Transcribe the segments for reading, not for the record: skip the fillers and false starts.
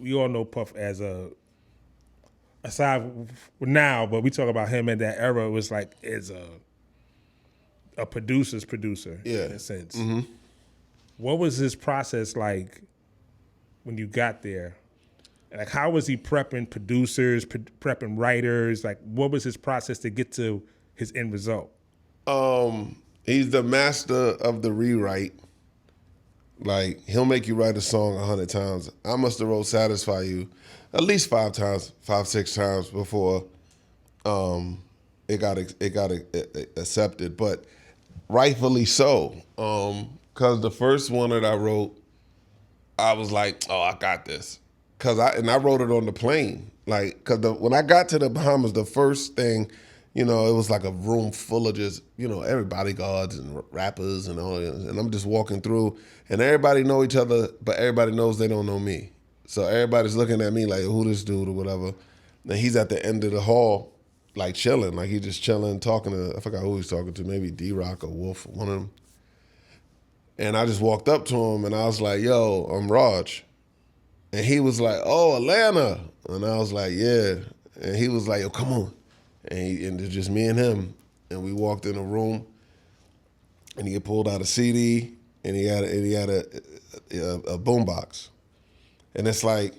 we all know Puff as aside now, but we talk about him in that era. It was like as a producer's producer Yeah. in a sense. What was his process like when you got there? Like, how was he prepping producers, prepping writers? Like, what was his process to get to his end result? He's the master of the rewrite. Like, he'll make you write a song 100 times. I must have wrote Satisfy You at least 6 times before it got accepted. But rightfully so. Because the first one that I wrote, I was like, oh, I got this. I wrote it on the plane. Like, because when I got to the Bahamas, the first thing, it was like a room full of just, everybody bodyguards and rappers and all that. And I'm just walking through, and everybody know each other, but everybody knows they don't know me. So everybody's looking at me like, who this dude or whatever. And he's at the end of the hall, like chilling. Like, he's just chilling, talking to, I forgot who he's talking to, maybe D-Rock or Wolf, one of them. And I just walked up to him, and I was like, yo, I'm Raj. And he was like, oh, Atlanta. And I was like, yeah. And he was like, yo, come on. And it's just me and him. And we walked in a room, and he had pulled out a CD, and he had a boombox. And it's like,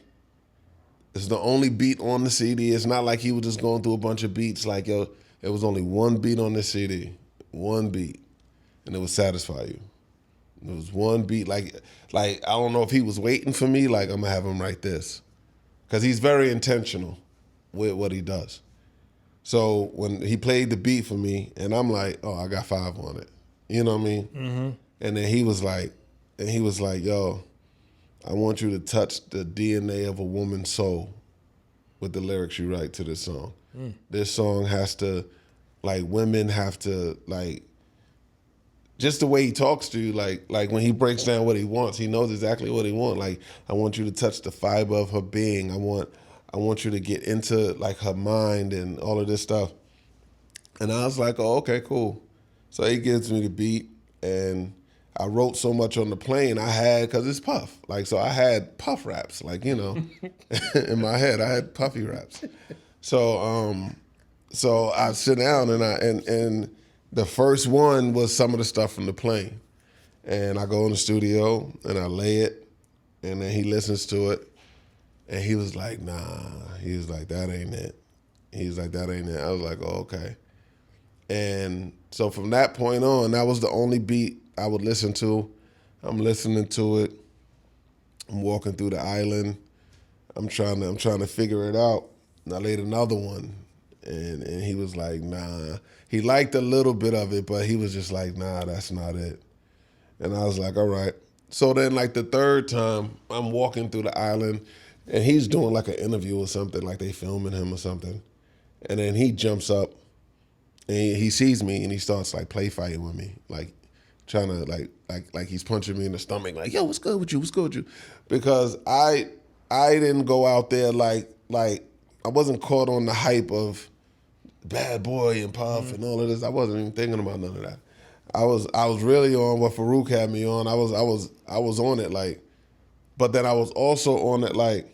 it's the only beat on the CD. It's not like he was just going through a bunch of beats. Like, yo, it was only one beat on the CD. One beat. And it was Satisfy You. It was one beat, like I don't know if he was waiting for me, like, I'm gonna have him write this. Because he's very intentional with what he does. So when he played the beat for me, and I'm like, oh, I got 5 on it. You know what I mean? Mm-hmm. And then he was like, yo, I want you to touch the DNA of a woman's soul with the lyrics you write to this song. This song has to, like, women have to, like, just the way he talks to you, like when he breaks down what he wants, he knows exactly what he wants. Like, I want you to touch the fiber of her being. I want you to get into, like, her mind and all of this stuff. And I was like, oh, okay, cool. So he gives me the beat, and I wrote so much on the plane. Because it's Puff. Like, so I had Puff raps, like, in my head, I had Puffy raps. So I sit down, and the first one was some of the stuff from the plane. And I go in the studio, and I lay it, and then he listens to it, and he was like, nah. He was like, that ain't it. He was like, that ain't it. I was like, oh, okay. And so from that point on, that was the only beat I would listen to. I'm listening to it. I'm walking through the island. I'm trying to figure it out. And I laid another one, and he was like, nah. He liked a little bit of it, but he was just like, nah, that's not it. And I was like, all right. So then, like, the third time, I'm walking through the island, and he's doing, like, an interview or something, like they filming him or something. And then he jumps up, and he sees me, and he starts, like, play fighting with me, like, trying to, like he's punching me in the stomach, like, yo, what's good with you? What's good with you? Because I didn't go out there like I wasn't caught on the hype of Bad Boy and Puff and all of this. I wasn't even thinking about none of that. I was really on what Farouk had me on. I was on it, like, but then I was also on it like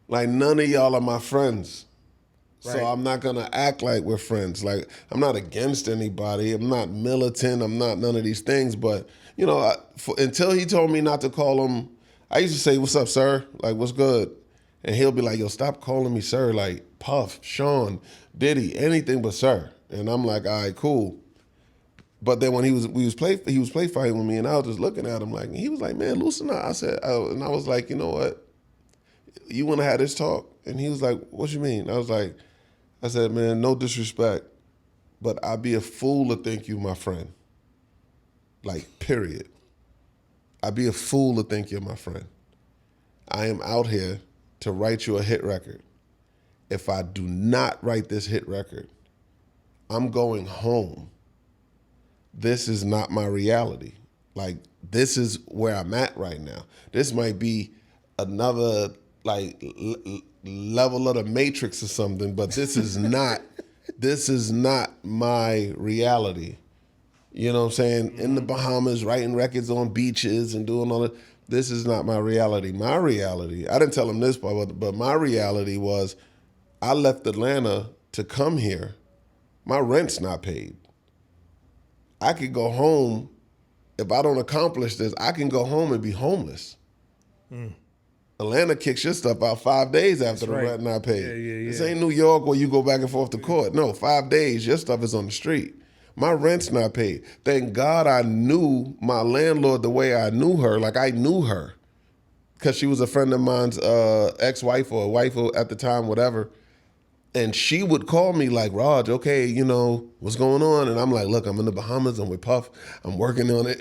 none of y'all are my friends. Right. So I'm not gonna act like we're friends. Like, I'm not against anybody. I'm not militant. I'm not none of these things. But until he told me not to call him, I used to say, "What's up, sir? Like, what's good?" And he'll be like, "Yo, stop calling me sir. Like Puff, Sean, Diddy, anything but sir." And I'm like, "All right, cool." But then when he was play fighting with me, and I was just looking at him like, he was like, "Man, loosen up." I said, and I was like, "You know what? You want to have this talk?" And he was like, "What you mean?" I said, "Man, no disrespect, but I'd be a fool to think you my friend. Like, period. I'd be a fool to think you're my friend. I am out here to write you a hit record. If I do not write this hit record, I'm going home. This is not my reality. Like, this is where I'm at right now. This might be another, like, level of the Matrix or something, but this is not my reality." You know what I'm saying? In the Bahamas, writing records on beaches and doing all that. this is not my reality. My reality, I didn't tell him this part, but my reality was I left Atlanta to come here. My rent's not paid. I could go home. If I don't accomplish this, I can go home and be homeless. Atlanta kicks your stuff out 5 days after the rent not paid. This ain't New York where you go back and forth to court. No, 5 days, your stuff is on the street. My rent's not paid. Thank God I knew my landlord the way I knew her, like I knew her. Because she was a friend of mine's ex-wife or wife at the time, whatever. And she would call me like, Raj, okay, you know, what's going on? And I'm like, look, I'm in the Bahamas, I'm with Puff, I'm working on it.